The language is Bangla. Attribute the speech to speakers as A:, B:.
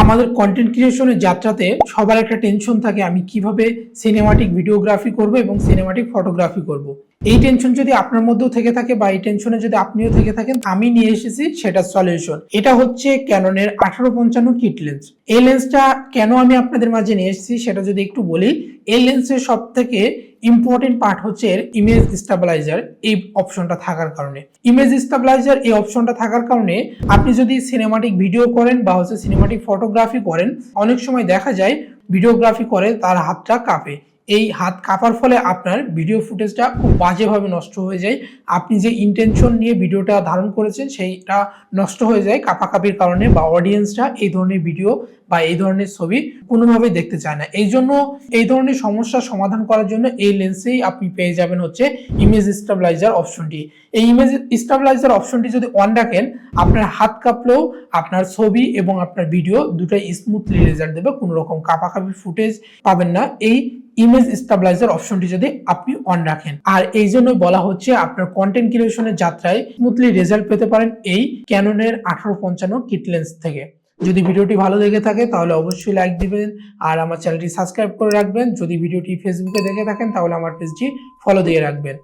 A: আমাদের কন্টেন্ট ক্রিয়েশনের যাত্রাতে সবার একটা টেনশন থাকে, আমি কিভাবে সিনেমাটিক ভিডিওগ্রাফি করব এবং সিনেমাটিক ফটোগ্রাফি করব। এই টেনশন যদি আপনার মধ্যেও থেকে থাকে বা এই টেনশনে যদি আপনিও থেকে থাকেন, আমি নিয়ে এসেছি সেটা সলিউশন। এটা হচ্ছে ক্যাননের 1855 কিট লেন্স। এই লেন্সটা কেন আমি আপনাদের মাঝে নিয়ে এসেছি সেটা যদি একটু বলি। এই লেন্সের সব থেকে ইম্পর্টেন্ট পার্ট হচ্ছে এর ইমেজ স্টেবিলাইজার। এই অপশনটা থাকার কারণে, ইমেজ স্টেবিলাইজার এই অপশনটা থাকার কারণে আপনি যদি সিনেমাটিক ভিডিও করেন বা হচ্ছে সিনেমাটিক ফটোগ্রাফি করেন, অনেক সময় দেখা যায় ভিডিওগ্রাফি করে তার হাতটা কাঁপে। এই হাত কাঁপার ফলে আপনার ভিডিও ফুটেজটা খুব বাজেভাবে নষ্ট হয়ে যায়। আপনি যে ইন্টেনশন নিয়ে ভিডিওটা ধারণ করেছেন সেইটা নষ্ট হয়ে যায় কাঁপাকাঁপির কারণে, বা অডিয়েন্সটা এই ধরনের ভিডিও বা এই ধরনের ছবি কোনোভাবেই দেখতে চায় না। এই জন্য এই ধরনের সমস্যার সমাধান করার জন্য এই লেন্সেই আপনি পেয়ে যাবেন হচ্ছে ইমেজ স্টেবিলাইজার অপশনটি। এই ইমেজ স্টেবিলাইজার অপশনটি যদি অন রাখেন, আপনার হাত কাঁপলেও আপনার ছবি এবং আপনার ভিডিও দুটোই স্মুথলি রেজাল্ট দেবে, কোনো রকম কাঁপাকাঁপি ফুটেজ পাবেন না এই ইমেজ স্টেবিলাইজার অপশনটি যদি আপনি অন রাখেন। আর এই জন্য বলা হচ্ছে আপনার কন্টেন্ট ক্রিয়েশনের যাত্রায় স্মুথলি রেজাল্ট পেতে পারেন এই ক্যাননের 1855 কিট লেন্স থেকে। যদি ভিডিওটি ভালো লেগে থাকে তাহলে অবশ্যই লাইক দিবেন আর আমার চ্যানেলটি সাবস্ক্রাইব করে রাখবেন। যদি ভিডিওটি ফেসবুকে দেখে থাকেন তাহলে আমার পেজটি ফলো দিয়ে রাখবেন।